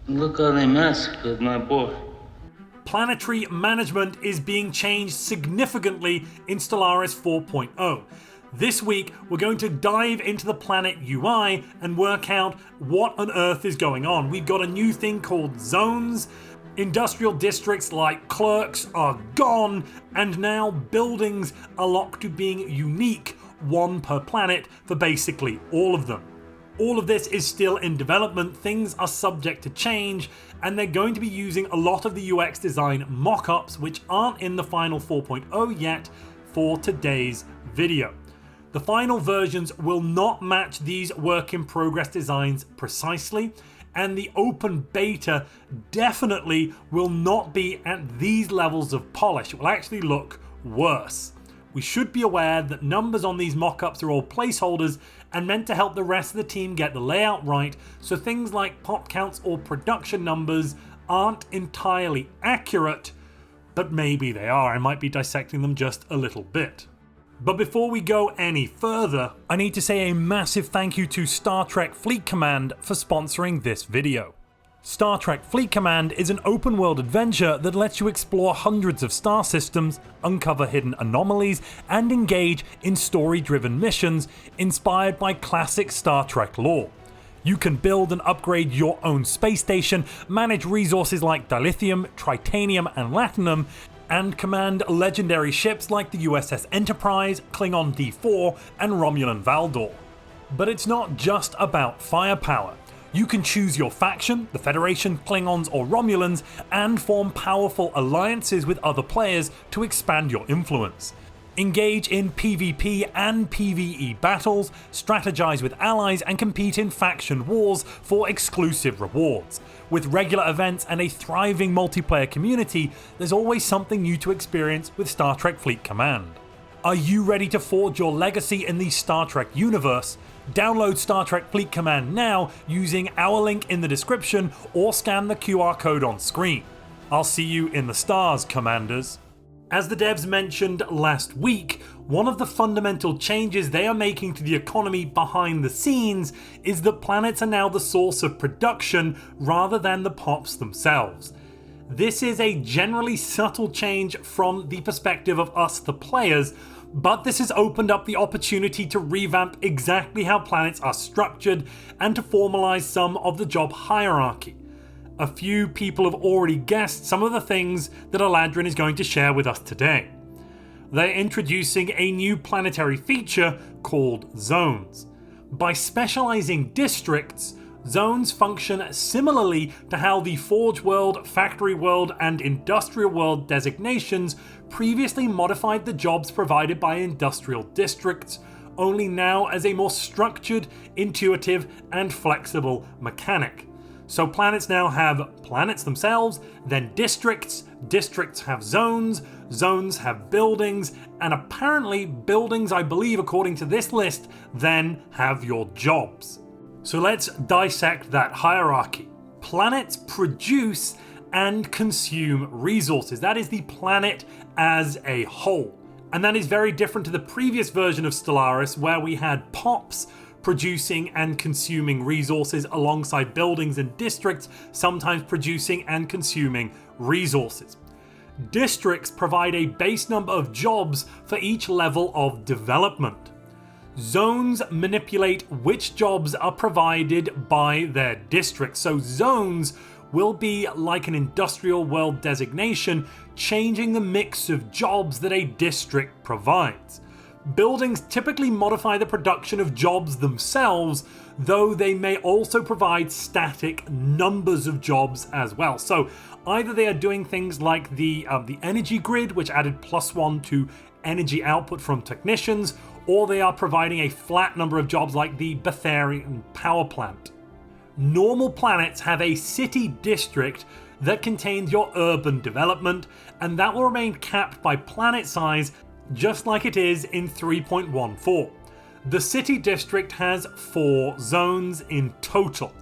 Look how they massacred my boy. Planetary management is being changed significantly in Stellaris 4.0. This week, we're going to dive into the planet UI and work out what on earth is going on. We've got a new thing called zones. Industrial districts like clerks are gone, and now buildings are locked to being unique, one per planet for basically all of them. All of this is still in development, things are subject to change, and they're going to be using a lot of the UX design mock-ups which aren't in the final 4.0 yet for today's video. The final versions will not match these work in progress designs precisely, and the open beta definitely will not be at these levels of polish. It will actually look worse. We should be aware that numbers on these mock-ups are all placeholders and meant to help the rest of the team get the layout right, so things like pop counts or production numbers aren't entirely accurate, but maybe they are. I might be dissecting them just a little bit. But before we go any further, I need to say a massive thank you to Star Trek Fleet Command for sponsoring this video. Star Trek Fleet Command is an open world adventure that lets you explore hundreds of star systems, uncover hidden anomalies, and engage in story-driven missions inspired by classic Star Trek lore. You can build and upgrade your own space station, manage resources like dilithium, tritanium, and latinum, and command legendary ships like the USS Enterprise, Klingon D4, and Romulan Valdor. But it's not just about firepower. You can choose your faction, the Federation, Klingons, or Romulans, and form powerful alliances with other players to expand your influence. Engage in PvP and PvE battles, strategize with allies, and compete in faction wars for exclusive rewards. With regular events and a thriving multiplayer community, there's always something new to experience with Star Trek Fleet Command. Are you ready to forge your legacy in the Star Trek universe? Download Star Trek Fleet Command now using our link in the description or scan the QR code on screen. I'll see you in the stars, Commanders. As the devs mentioned last week, one of the fundamental changes they are making to the economy behind the scenes is that planets are now the source of production rather than the pops themselves. This is a generally subtle change from the perspective of us, the players, but this has opened up the opportunity to revamp exactly how planets are structured and to formalize some of the job hierarchy. A few people have already guessed some of the things that Eladrin is going to share with us today. They're introducing a new planetary feature called zones. By specializing districts, zones function similarly to how the Forge World, Factory World, and Industrial World designations previously modified the jobs provided by industrial districts, only now as a more structured, intuitive, and flexible mechanic. So planets now have planets themselves, then districts, districts have zones, zones have buildings, and apparently buildings, I believe according to this list, then have your jobs. So let's dissect that hierarchy. Planets produce and consume resources. That is the planet as a whole. And that is very different to the previous version of Stellaris where we had pops producing and consuming resources alongside buildings and districts, sometimes producing and consuming resources. Districts provide a base number of jobs for each level of development. Zones manipulate which jobs are provided by their districts. So zones will be like an industrial world designation, changing the mix of jobs that a district provides. Buildings typically modify the production of jobs themselves, though they may also provide static numbers of jobs as well. So either they are doing things like the energy grid, which added +1 to energy output from technicians, or they are providing a flat number of jobs like the Betharian power plant. Normal planets have a city district that contains your urban development, and that will remain capped by planet size just like it is in 3.14. The city district has 4 zones in total.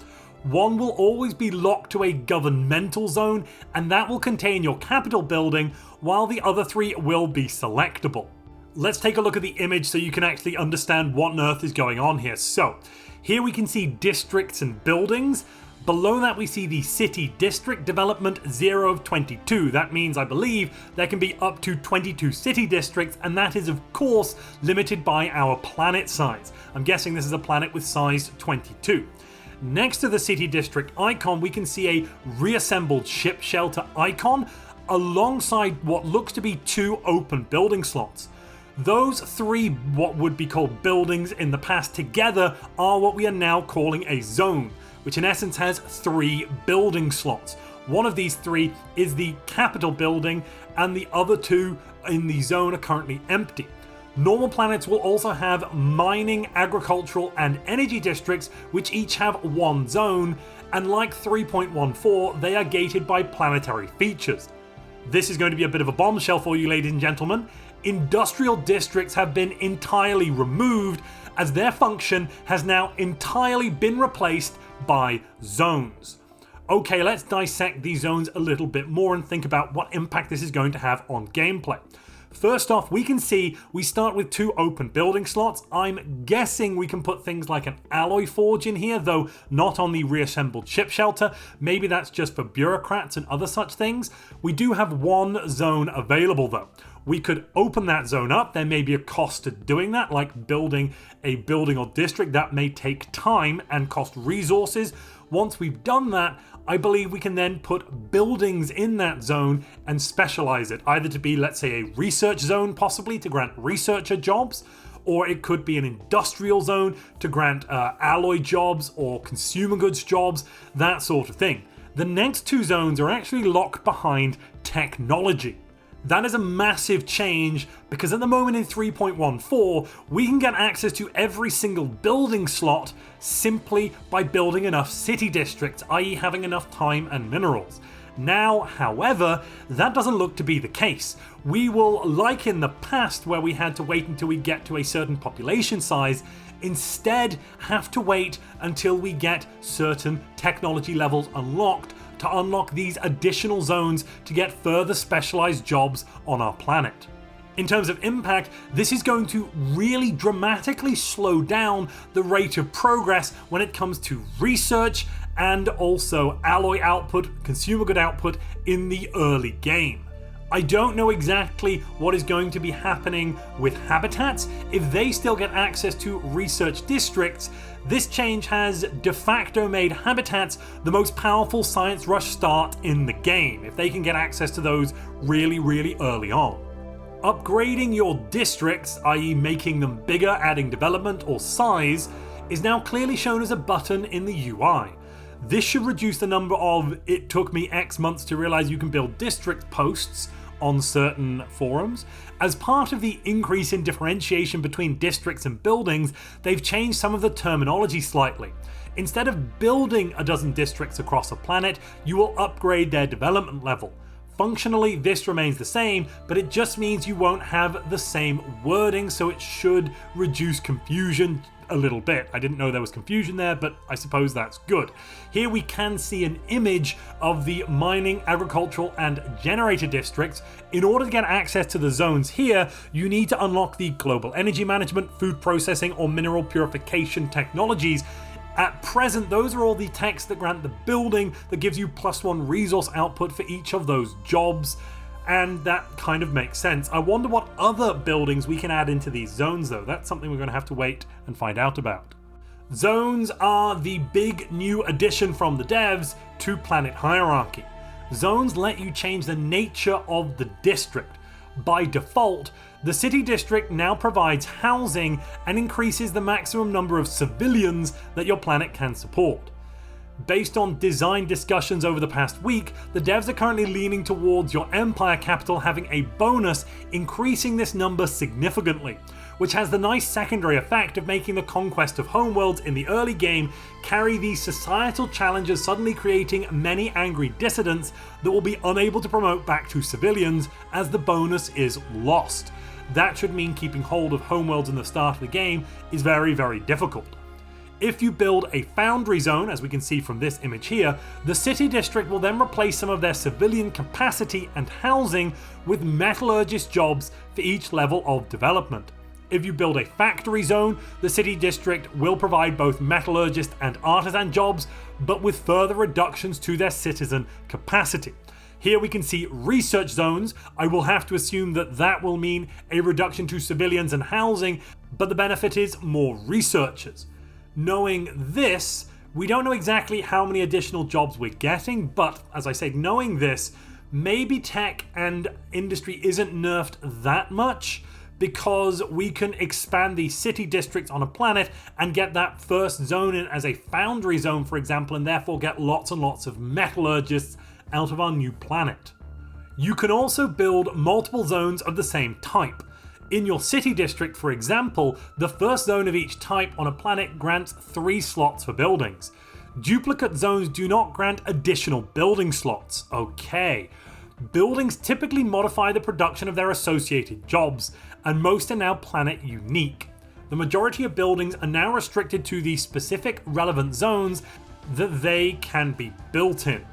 One will always be locked to a governmental zone, and that will contain your capital building, while the other 3 will be selectable. Let's take a look at the image so you can actually understand what on earth is going on here. So, here we can see districts and buildings. Below that we see the City District Development 0 of 22. That means, I believe, there can be up to 22 city districts, and that is of course limited by our planet size. I'm guessing this is a planet with size 22. Next to the City District icon we can see a reassembled ship shelter icon alongside what looks to be 2 open building slots. Those 3 what would be called buildings in the past together are what we are now calling a zone, which in essence has 3 building slots. One of these 3 is the capital building, and the other 2 in the zone are currently empty. Normal planets will also have mining, agricultural, and energy districts, which each have 1 zone, and like 3.14, they are gated by planetary features. This is going to be a bit of a bombshell for you, ladies and gentlemen. Industrial districts have been entirely removed, as their function has now entirely been replaced by zones. Okay, let's dissect these zones a little bit more and think about what impact this is going to have on gameplay. First off, we can see we start with 2 open building slots. I'm guessing we can put things like an alloy forge in here, though not on the reassembled ship shelter. Maybe that's just for bureaucrats and other such things. We do have 1 zone available though. We could open that zone up. There may be a cost to doing that, like building a building or district. That may take time and cost resources. Once we've done that, I believe we can then put buildings in that zone and specialize it, either to be, let's say, a research zone possibly to grant researcher jobs, or it could be an industrial zone to grant alloy jobs or consumer goods jobs, that sort of thing. The next 2 zones are actually locked behind technology. That is a massive change because at the moment in 3.14, we can get access to every single building slot simply by building enough city districts, i.e. having enough time and minerals. Now, however, that doesn't look to be the case. We will, like in the past where we had to wait until we get to a certain population size, instead have to wait until we get certain technology levels unlocked to unlock these additional zones to get further specialized jobs on our planet. In terms of impact, this is going to really dramatically slow down the rate of progress when it comes to research and also alloy output, consumer good output in the early game. I don't know exactly what is going to be happening with habitats. If they still get access to research districts, this change has de facto made habitats the most powerful science rush start in the game, if they can get access to those really early on. Upgrading your districts, i.e. making them bigger, adding development or size, is now clearly shown as a button in the UI. This should reduce the number of "it took me X months to realize you can build district" posts on certain forums. As part of the increase in differentiation between districts and buildings, they've changed some of the terminology slightly. Instead of building a dozen districts across a planet, you will upgrade their development level. Functionally, this remains the same, but it just means you won't have the same wording, so it should reduce confusion a little bit. I didn't know there was confusion there, but I suppose that's good. Here we can see an image of the mining, agricultural, and generator districts. In order to get access to the zones here, you need to unlock the global energy management, food processing, or mineral purification technologies. At present, those are all the techs that grant the building that gives you +1 resource output for each of those jobs. And that kind of makes sense. I wonder what other buildings we can add into these zones though. That's something we're going to have to wait and find out about. Zones are the big new addition from the devs to Planet Heirarchy. Zones let you change the nature of the district. By default, the city district now provides housing and increases the maximum number of civilians that your planet can support. Based on design discussions over the past week, the devs are currently leaning towards your Empire capital having a bonus, increasing this number significantly, which has the nice secondary effect of making the conquest of homeworlds in the early game carry these societal challenges, suddenly creating many angry dissidents that will be unable to promote back to civilians as the bonus is lost. That should mean keeping hold of homeworlds in the start of the game is very difficult. If you build a foundry zone, as we can see from this image here, the city district will then replace some of their civilian capacity and housing with metallurgist jobs for each level of development. If you build a factory zone, the city district will provide both metallurgist and artisan jobs, but with further reductions to their citizen capacity. Here we can see research zones. I will have to assume that that will mean a reduction to civilians and housing, but the benefit is more researchers. Knowing this, we don't know exactly how many additional jobs we're getting, but as I said, knowing this, maybe tech and industry isn't nerfed that much, because we can expand the city districts on a planet and get that first zone in as a foundry zone, for example, and therefore get lots and lots of metallurgists out of our new planet. You can also build multiple zones of the same type. In your city district, for example, the first zone of each type on a planet grants 3 slots for buildings. Duplicate zones do not grant additional building slots. Okay. Buildings typically modify the production of their associated jobs, and most are now planet unique. The majority of buildings are now restricted to the specific relevant zones that they can be built in,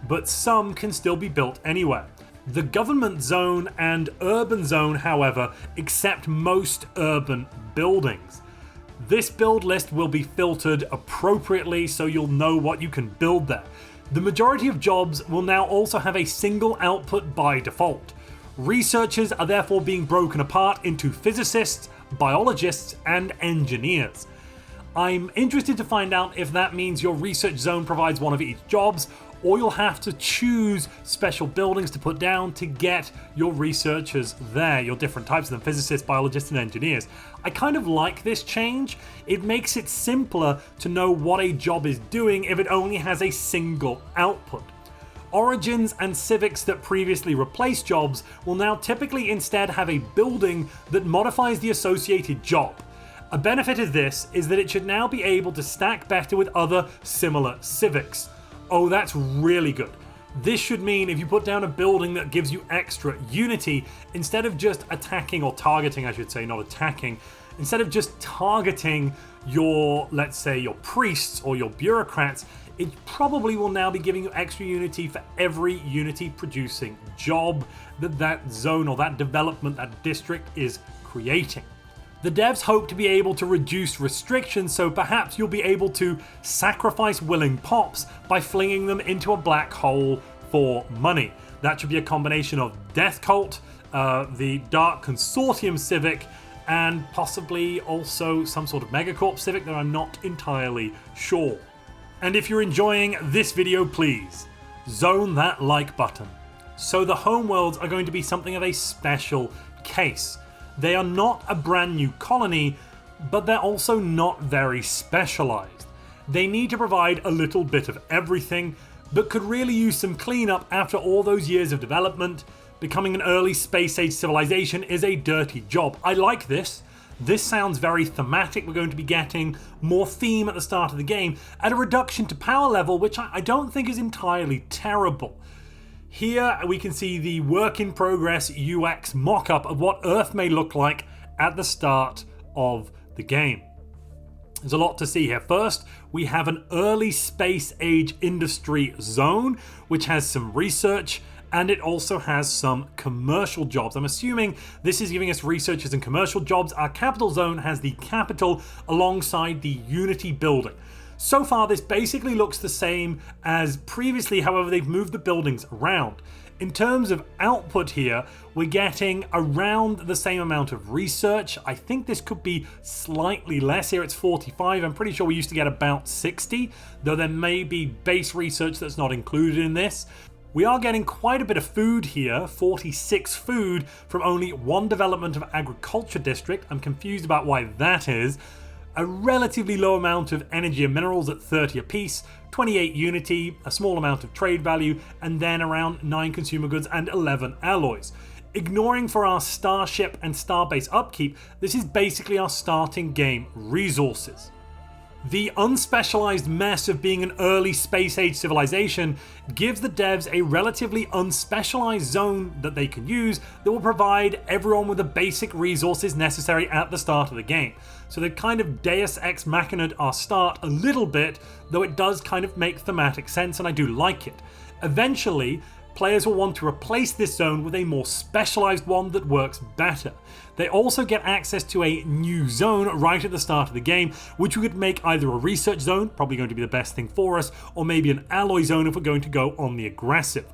but some can still be built anywhere. The government zone and urban zone, however, accept most urban buildings. This build list will be filtered appropriately so you'll know what you can build there. The majority of jobs will now also have a single output by default. Researchers are therefore being broken apart into physicists, biologists, and engineers. I'm interested to find out if that means your research zone provides one of each jobs, or you'll have to choose special buildings to put down to get your researchers there, your different types of them, physicists, biologists, and engineers. I kind of like this change. It makes it simpler to know what a job is doing if it only has a single output. Origins and civics that previously replaced jobs will now typically instead have a building that modifies the associated job. A benefit of this is that it should now be able to stack better with other similar civics. Oh, that's really good. This should mean if you put down a building that gives you extra unity, instead of just attacking, or targeting I should say, not attacking, instead of just targeting your, let's say, your priests or your bureaucrats, it probably will now be giving you extra unity for every unity producing job that zone or that development, that district is creating. The devs hope to be able to reduce restrictions, so perhaps you'll be able to sacrifice willing pops by flinging them into a black hole for money. That should be a combination of Death Cult, the Dark Consortium Civic, and possibly also some sort of Megacorp Civic that I'm not entirely sure. And if you're enjoying this video, please zone that like button. So the homeworlds are going to be something of a special case. They are not a brand new colony, but they're also not very specialized. They need to provide a little bit of everything, but could really use some cleanup after all those years of development. Becoming an early space age civilization is a dirty job. I like this. This sounds very thematic. We're going to be getting more theme at the start of the game at a reduction to power level, which I don't think is entirely terrible. Here we can see the work in progress UX mock-up of what Earth may look like at the start of the game. There's a lot to see here. First, we have an early space age industry zone, which has some research, and it also has some commercial jobs. I'm assuming this is giving us researchers and commercial jobs. Our capital zone has the capital alongside the Unity building. So far, this basically looks the same as previously, however, they've moved the buildings around. In terms of output here, we're getting around the same amount of research. I think this could be slightly less. Here it's 45. I'm pretty sure we used to get about 60, though there may be base research that's not included in this. We are getting quite a bit of food here, 46 food from only one development of Agriculture district. I'm confused about why that is. A relatively low amount of energy and minerals at 30 apiece, 28 unity, a small amount of trade value, and then around 9 consumer goods and 11 alloys. Ignoring for our starship and starbase upkeep, this is basically our starting game resources. The unspecialized mess of being an early space age civilization gives the devs a relatively unspecialized zone that they can use that will provide everyone with the basic resources necessary at the start of the game. So they kind of Deus Ex Machina'd our start a little bit, though it does kind of make thematic sense and I do like it. Eventually, players will want to replace this zone with a more specialized one that works better. They also get access to a new zone right at the start of the game, which we could make either a research zone, probably going to be the best thing for us, or maybe an alloy zone if we're going to go on the aggressive.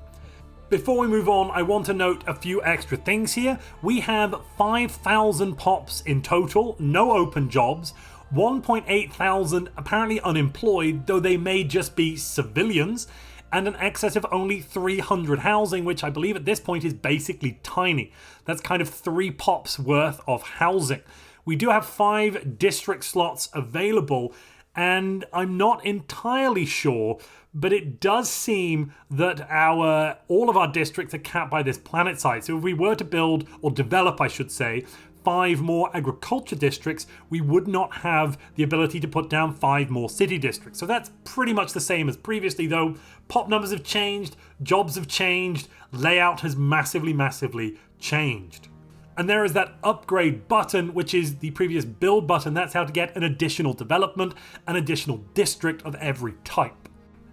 Before we move on, I want to note a few extra things here. We have 5,000 pops in total, no open jobs, 1.8 thousand apparently unemployed, though they may just be civilians, and an excess of only 300 housing, which I believe at this point is basically tiny. That's kind of 3 pops worth of housing. We do have 5 district slots available, and I'm not entirely sure, but it does seem that all of our districts are capped by this planet size. So if we were to build, or develop I should say, 5 more agriculture districts, we would not have the ability to put down 5 more city districts. So that's pretty much the same as previously, though pop numbers have changed, jobs have changed, layout has massively changed. And there is that upgrade button, which is the previous build button. That's how to get an additional development, an additional district of every type.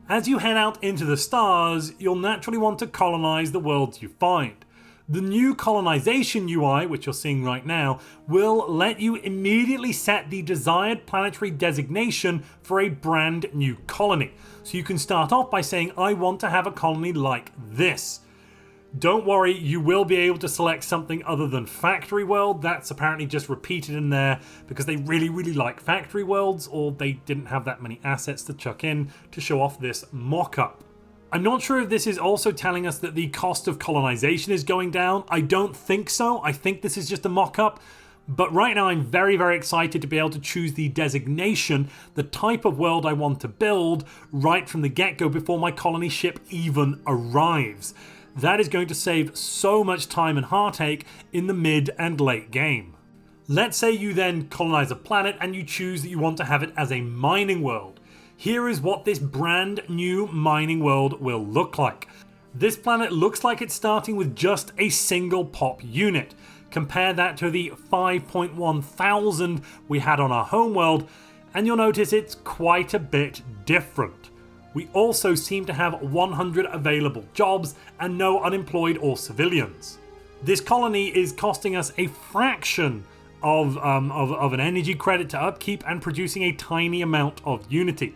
As you head out into the stars, you'll naturally want to colonize the worlds you find. The new Colonization UI, which you're seeing right now, will let you immediately set the desired planetary designation for a brand new colony. So you can start off by saying, I want to have a colony like this. Don't worry, you will be able to select something other than Factory World. That's apparently just repeated in there because they really like Factory Worlds, or they didn't have that many assets to chuck in to show off this mock-up. I'm not sure if this is also telling us that the cost of colonization is going down. I don't think so. I think this is just a mock-up. But right now I'm very excited to be able to choose the designation, the type of world I want to build right from the get-go before my colony ship even arrives. That is going to save so much time and heartache in the mid and late game. Let's say you then colonize a planet and you choose that you want to have it as a mining world. Here is what this brand new mining world will look like. This planet looks like it's starting with just a single pop unit. Compare that to the 5.1 thousand we had on our homeworld, and you'll notice it's quite a bit different. We also seem to have 100 available jobs and no unemployed or civilians. This colony is costing us a fraction of an energy credit to upkeep and producing a tiny amount of unity.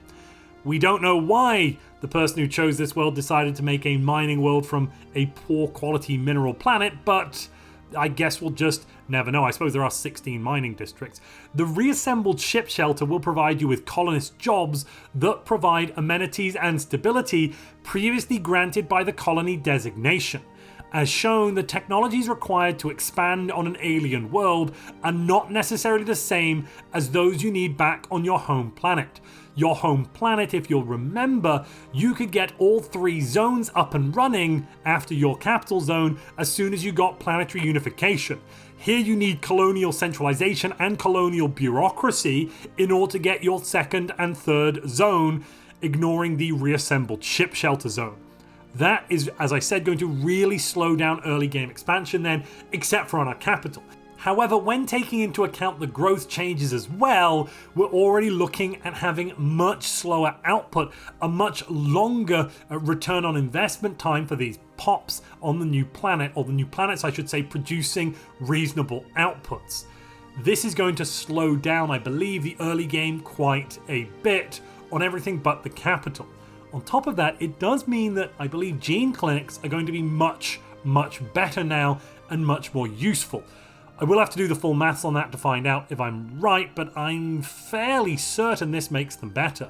We don't know why the person who chose this world decided to make a mining world from a poor quality mineral planet, but I guess we'll just never know. I suppose there are 16 mining districts. The reassembled ship shelter will provide you with colonist jobs that provide amenities and stability previously granted by the colony designation. As shown, the technologies required to expand on an alien world are not necessarily the same as those you need back on your home planet. Your home planet, if you'll remember, you could get all 3 zones up and running after your capital zone as soon as you got planetary unification. Here you need colonial centralization and colonial bureaucracy in order to get your 2nd and 3rd zone, ignoring the reassembled ship shelter zone. That is, as I said, going to really slow down early game expansion then, except for on our capital. However, when taking into account the growth changes as well, we're already looking at having much slower output, a much longer return on investment time for these pops on the new planet, or the new planets I should say, producing reasonable outputs. This is going to slow down, I believe, the early game quite a bit on everything but the capital. On top of that, it does mean that I believe gene clinics are going to be much better now and much more useful. I will have to do the full maths on that to find out if I'm right, but I'm fairly certain this makes them better.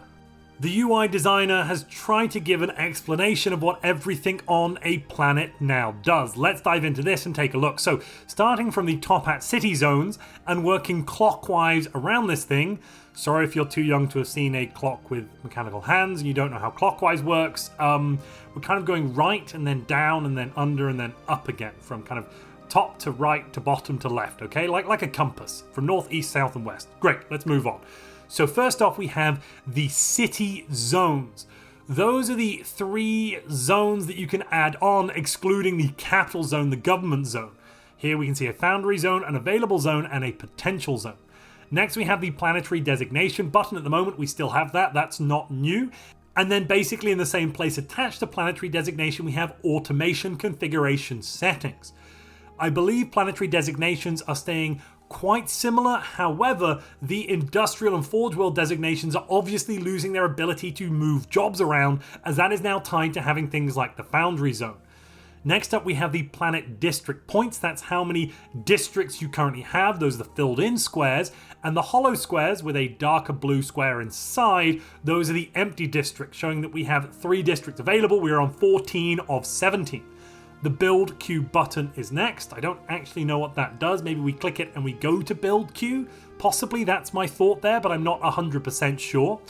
The UI designer has tried to give an explanation of what everything on a planet now does. Let's dive into this and take a look. So, starting from the top at city zones and working clockwise around this thing. Sorry if you're too young to have seen a clock with mechanical hands and you don't know how clockwise works. We're kind of going right and then down and then under and then up again, from kind of top to right to bottom to left, okay? Like a compass, from north, east, south, and west. Great, let's move on. So first off, we have the city zones. Those are the 3 zones that you can add on, excluding the capital zone, the government zone. Here we can see a foundry zone, an available zone, and a potential zone. Next, we have the planetary designation button. At the moment, we still have that. That's not new. And then basically in the same place attached to planetary designation, we have automation configuration settings. I believe planetary designations are staying quite similar. However, the industrial and forge world designations are obviously losing their ability to move jobs around, as that is now tied to having things like the foundry zone. Next up, we have the planet district points. That's how many districts you currently have. Those are the filled in squares. And the hollow squares with a darker blue square inside, those are the empty districts, showing that we have 3 districts available. We are on 14 of 17. The build queue button is next. I don't actually know what that does. Maybe we click it and we go to build queue. Possibly that's my thought there, but I'm not 100% sure.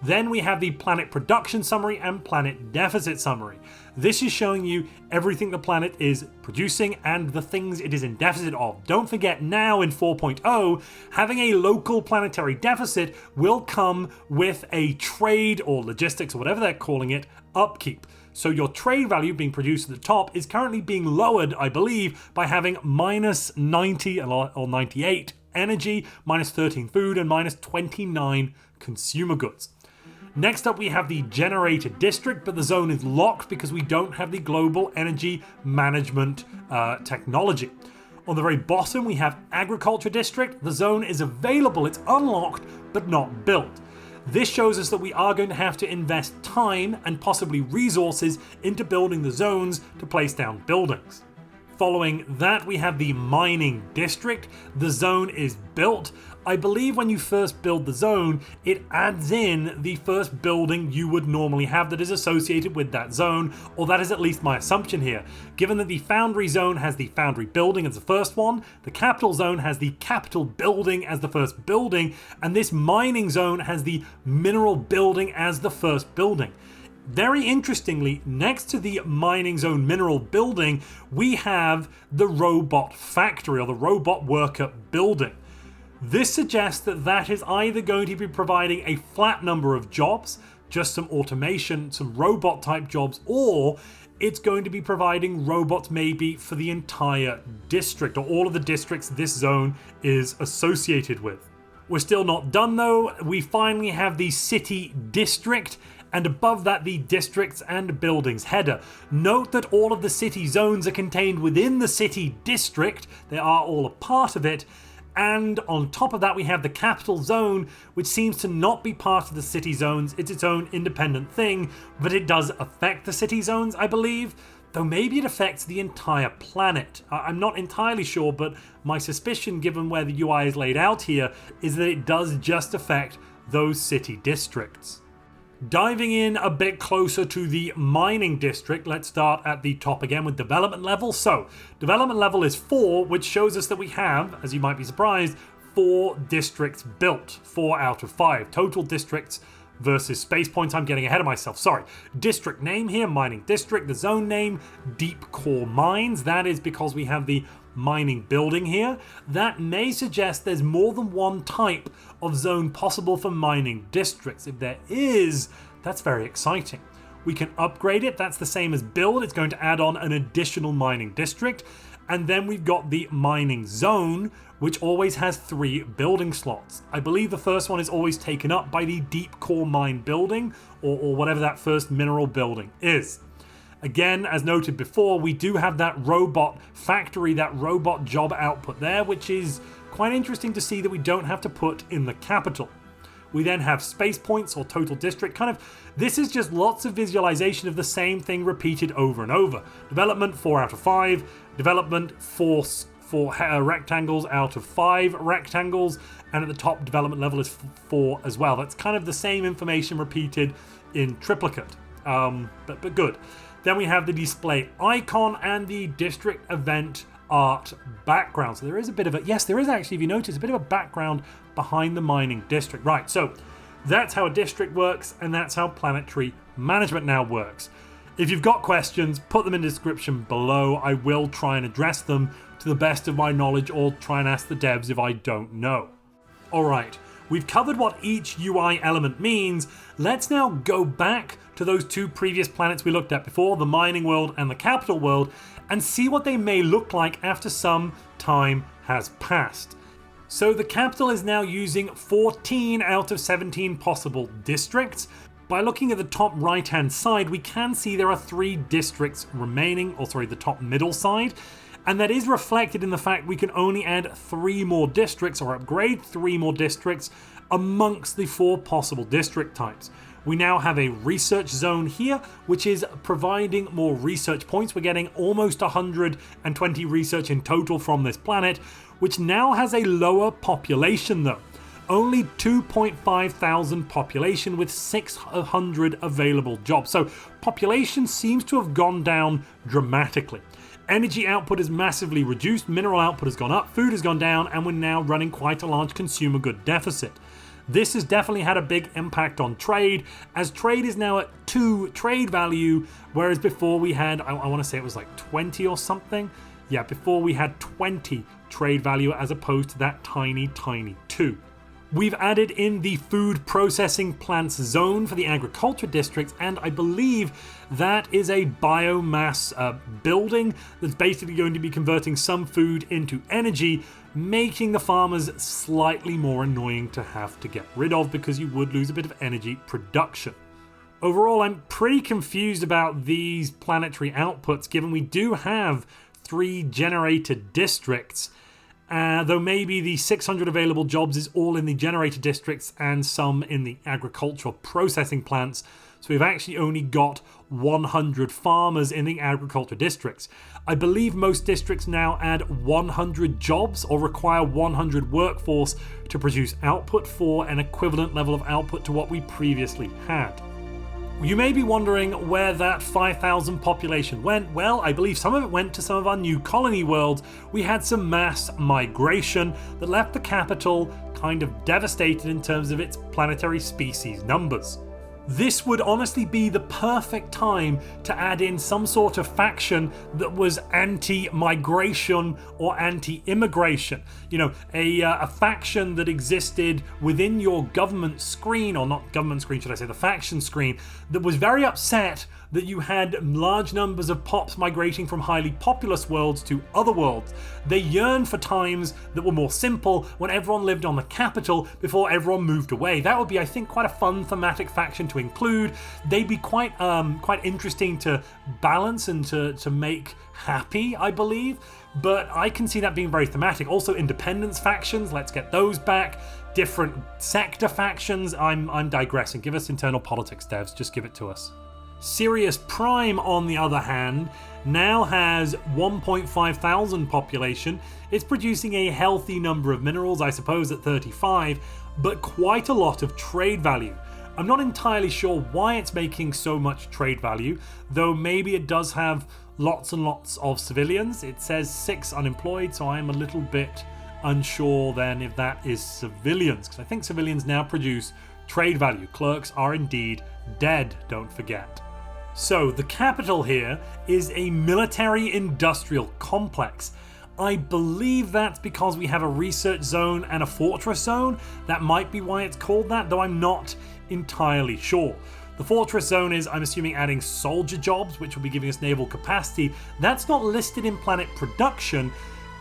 Then we have the planet production summary and planet deficit summary. This is showing you everything the planet is producing and the things it is in deficit of. Don't forget, now in 4.0, having a local planetary deficit will come with a trade or logistics or whatever they're calling it, upkeep. So your trade value being produced at the top is currently being lowered, I believe, by having minus 90 or 98 energy, minus 13 food, and minus 29 consumer goods. Next up, we have the generator district, but the zone is locked because we don't have the global energy management technology. On the very bottom, we have agriculture district. The zone is available, it's unlocked, but not built. This shows us that we are going to have to invest time and possibly resources into building the zones to place down buildings. Following that, we have the mining district. The zone is built. I believe when you first build the zone, it adds in the first building you would normally have that is associated with that zone, or that is at least my assumption here. Given that the foundry zone has the foundry building as the first one, the capital zone has the capital building as the first building, and this mining zone has the mineral building as the first building. Very interestingly, next to the mining zone mineral building, we have the robot factory or the robot worker building. This suggests that that is either going to be providing a flat number of jobs, just some automation, some robot type jobs, or it's going to be providing robots maybe for the entire district or all of the districts this zone is associated with. We're still not done though. We finally have the city district, and above that the districts and buildings header. Note that all of the city zones are contained within the city district. They are all a part of it. And on top of that, we have the capital zone, which seems to not be part of the city zones. It's its own independent thing, but it does affect the city zones, I believe. Though maybe it affects the entire planet. I'm not entirely sure, but my suspicion, given where the UI is laid out here, is that it does just affect those city districts. Diving in a bit closer to the mining district, let's start at the top again with development level. So, development level is 4, which shows us that we have, as you might be surprised, 4 districts built. 4 out of 5. Total districts versus space points. I'm getting ahead of myself, sorry. District name here, mining district. The zone name, deep core mines. That is because we have the mining building here. That may suggest there's more than one type of zone possible for mining districts. If there is, that's very exciting. We can upgrade it. That's the same as build. It's going to add on an additional mining district. And then we've got the mining zone, which always has 3 building slots. I believe the first one is always taken up by the deep core mine building, or whatever that first mineral building is. Again, as noted before, we do have that robot factory, that robot job output there, which is quite interesting to see that we don't have to put in the capital. We then have space points or total district. This is just lots of visualization of the same thing repeated over and over. Development 4 out of 5. Development 4 rectangles out of 5 rectangles. And at the top, development level is 4 as well. That's kind of the same information repeated in triplicate, but good. Then we have the display icon and the district event art background. So there is a bit of a, yes, there is actually, if you notice, a bit of a background behind the mining district. Right, so that's how a district works, and that's how planetary management now works. If you've got questions, put them in the description below. I will try and address them to the best of my knowledge, or try and ask the devs if I don't know. Alright, we've covered what each UI element means. Let's now go back to those 2 previous planets we looked at before, the mining world and the capital world, and see what they may look like after some time has passed. So the capital is now using 14 out of 17 possible districts. By looking at the top right hand side, we can see there are 3 districts remaining, or sorry, the top middle side, and that is reflected in the fact we can only add 3 more districts or upgrade 3 more districts amongst the 4 possible district types. We now have a research zone here, which is providing more research points. We're getting almost 120 research in total from this planet, which now has a lower population though. Only 2.5 thousand population with 600 available jobs. So population seems to have gone down dramatically. Energy output is massively reduced, mineral output has gone up, food has gone down, and we're now running quite a large consumer good deficit. This has definitely had a big impact on trade, as trade is now at 2 trade value, whereas before we had, I want to say it was like 20 or something. Yeah, before we had 20 trade value as opposed to that tiny 2. We've added in the food processing plants zone for the agriculture districts, and I believe that is a biomass building that's basically going to be converting some food into energy, making the farmers slightly more annoying to have to get rid of because you would lose a bit of energy production. Overall, I'm pretty confused about these planetary outputs, given we do have 3 generated districts. Though maybe the 600 available jobs is all in the generator districts and some in the agricultural processing plants. So we've actually only got 100 farmers in the agriculture districts. I believe most districts now add 100 jobs or require 100 workforce to produce output for an equivalent level of output to what we previously had. You may be wondering where that 5,000 population went. Well, I believe some of it went to some of our new colony worlds. We had some mass migration that left the capital kind of devastated in terms of its planetary species numbers. This would honestly be the perfect time to add in some sort of faction that was anti-migration or anti-immigration. You know, a faction that existed within your government screen, or not government screen, should I say, the faction screen, that was very upset that you had large numbers of pops migrating from highly populous worlds to other worlds. They yearned for times that were more simple when everyone lived on the capital before everyone moved away. That would be, I think, quite a fun thematic faction to include. They'd be quite interesting to balance and to make happy, I believe. But I can see that being very thematic. Also, independence factions, let's get those back. Different sector factions. I'm digressing. Give us internal politics, devs. Just give it to us. Sirius Prime, on the other hand, now has 1.5 thousand population. It's producing a healthy number of minerals, I suppose at 35, but quite a lot of trade value. I'm not entirely sure why it's making so much trade value, though maybe it does have lots and lots of civilians. It says 6 unemployed, so I am a little bit unsure then if that is civilians, because I think civilians now produce trade value. Clerks are indeed dead, don't forget. So the capital here is a military industrial complex. I believe that's because we have a research zone and a fortress zone. That might be why it's called that, though I'm not entirely sure. The fortress zone is, I'm assuming, adding soldier jobs, which will be giving us naval capacity. That's not listed in planet production.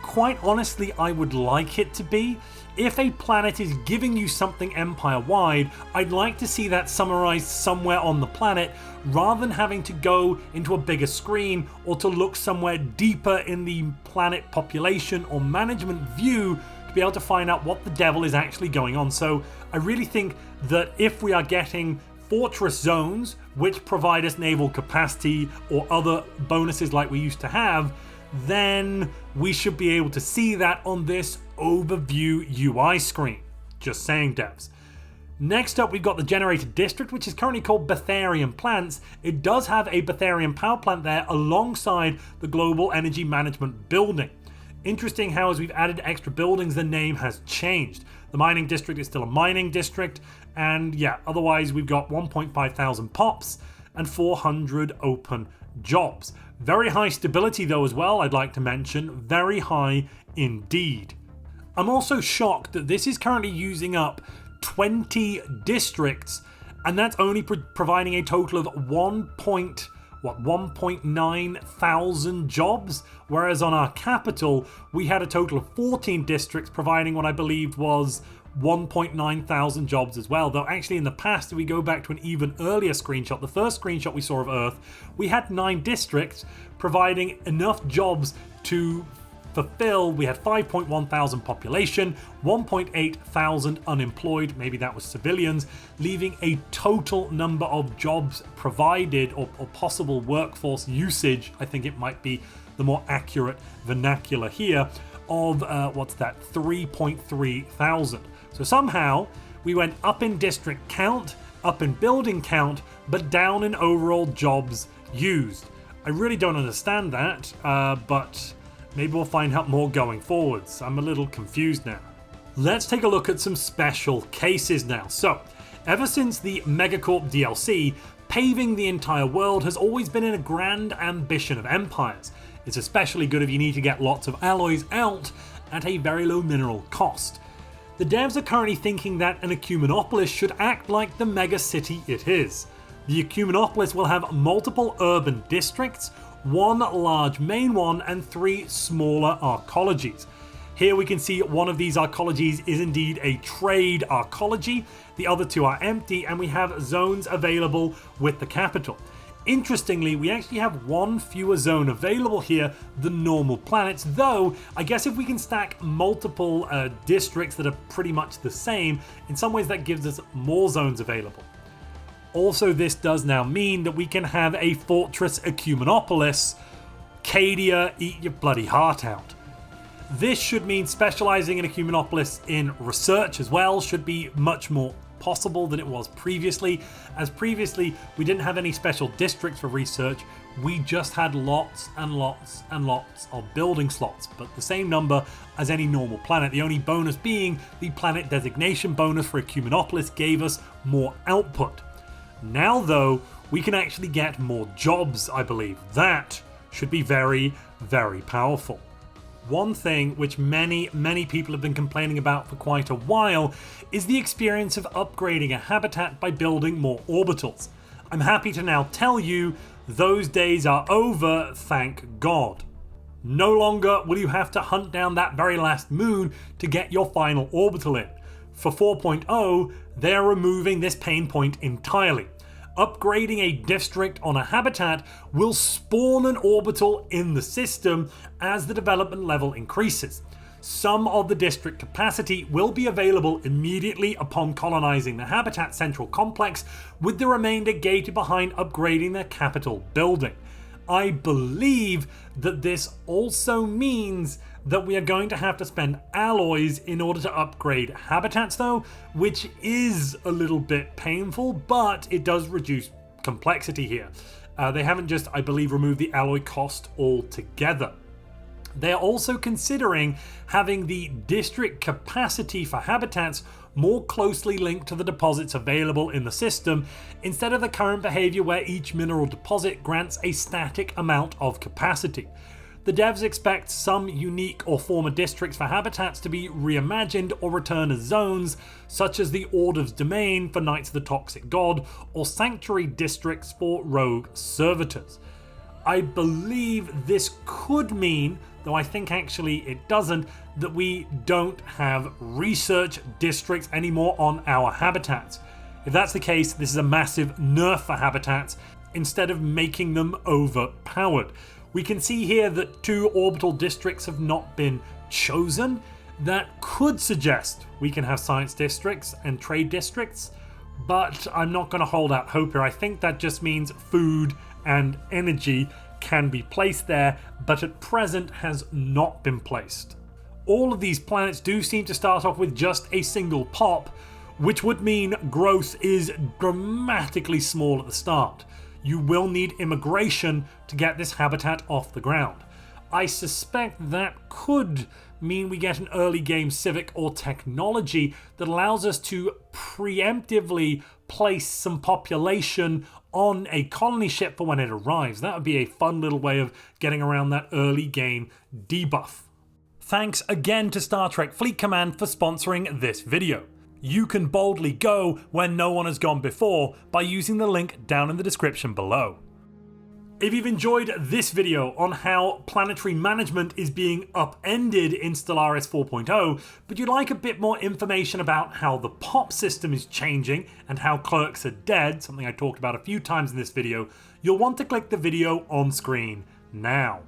Quite honestly, I would like it to be. If a planet is giving you something empire-wide, I'd like to see that summarized somewhere on the planet, rather than having to go into a bigger screen or to look somewhere deeper in the planet population or management view to be able to find out what the devil is actually going on. So I really think that if we are getting fortress zones, which provide us naval capacity or other bonuses like we used to have, then we should be able to see that on this overview UI screen. Just saying, devs. Next up, we've got the generated district, which is currently called Betharian Plants. It does have a Betharian power plant there alongside the global energy management building. Interesting how as we've added extra buildings, the name has changed. The mining district is still a mining district, and yeah, otherwise we've got 1.5 thousand pops and 400 open jobs. Very high stability though as well, I'd like to mention. Very high indeed. I'm also shocked that this is currently using up 20 districts, and that's only providing a total of 1.9 thousand jobs, whereas on our capital we had a total of 14 districts providing what I believed was 1.9 thousand jobs as well. Though actually in the past, if we go back to an even earlier screenshot, the first screenshot we saw of Earth, we had 9 districts providing enough jobs to fulfill. We had 5.1 thousand population, 1.8 thousand unemployed, maybe that was civilians, leaving a total number of jobs provided or possible workforce usage, I think it might be the more accurate vernacular here, of 3.3 thousand. So somehow we went up in district count, up in building count, but down in overall jobs used. I really don't understand that, but maybe we'll find out more going forwards. I'm a little confused now. Let's take a look at some special cases now. So, ever since the Megacorp DLC, paving the entire world has always been a grand ambition of empires. It's especially good if you need to get lots of alloys out at a very low mineral cost. The devs are currently thinking that an Ecumenopolis should act like the mega city it is. The Ecumenopolis will have multiple urban districts, 1 large main one, and 3 smaller arcologies. Here we can see one of these arcologies is indeed a trade arcology, the other 2 are empty, and we have zones available with the capital. Interestingly, we actually have 1 fewer zone available here than normal planets, though I guess if we can stack multiple districts that are pretty much the same, in some ways that gives us more zones available. Also, this does now mean that we can have a Fortress Ecumenopolis. Cadia, eat your bloody heart out. This should mean specializing in Ecumenopolis in research as well should be much more possible than it was previously, as previously we didn't have any special districts for research, we just had lots and lots and lots of building slots, but the same number as any normal planet, the only bonus being the planet designation bonus for Ecumenopolis gave us more output. Now though, we can actually get more jobs, I believe. That should be very, very powerful. One thing which many people have been complaining about for quite a while is the experience of upgrading a habitat by building more orbitals. I'm happy to now tell you those days are over, thank God. No longer will you have to hunt down that very last moon to get your final orbital in. For 4.0, they're removing this pain point entirely. Upgrading a district on a habitat will spawn an orbital in the system as the development level increases. Some of the district capacity will be available immediately upon colonizing the habitat central complex, with the remainder gated behind upgrading the capital building. I believe that this also means that we are going to have to spend alloys in order to upgrade habitats though, which is a little bit painful, but it does reduce complexity here. They haven't just, I believe, removed the alloy cost altogether. They're also considering having the district capacity for habitats more closely linked to the deposits available in the system, instead of the current behavior where each mineral deposit grants a static amount of capacity. The devs expect some unique or former districts for habitats to be reimagined or return as zones, such as the Order's Domain for Knights of the Toxic God, or Sanctuary districts for rogue servitors. I believe this could mean, though I think actually it doesn't, that we don't have research districts anymore on our habitats. If that's the case, this is a massive nerf for habitats instead of making them overpowered. We can see here that 2 orbital districts have not been chosen. That could suggest we can have science districts and trade districts, but I'm not going to hold out hope here. I think that just means food and energy can be placed there, but at present has not been placed. All of these planets do seem to start off with just a single pop, which would mean growth is dramatically small at the start. You will need immigration to get this habitat off the ground. I suspect that could mean we get an early game civic or technology that allows us to preemptively place some population on a colony ship for when it arrives. That would be a fun little way of getting around that early game debuff. Thanks again to Star Trek Fleet Command for sponsoring this video. You can boldly go where no one has gone before by using the link down in the description below. If you've enjoyed this video on how planetary management is being upended in Stellaris 4.0, but you'd like a bit more information about how the POP system is changing and how clerks are dead, something I talked about a few times in this video, you'll want to click the video on screen now.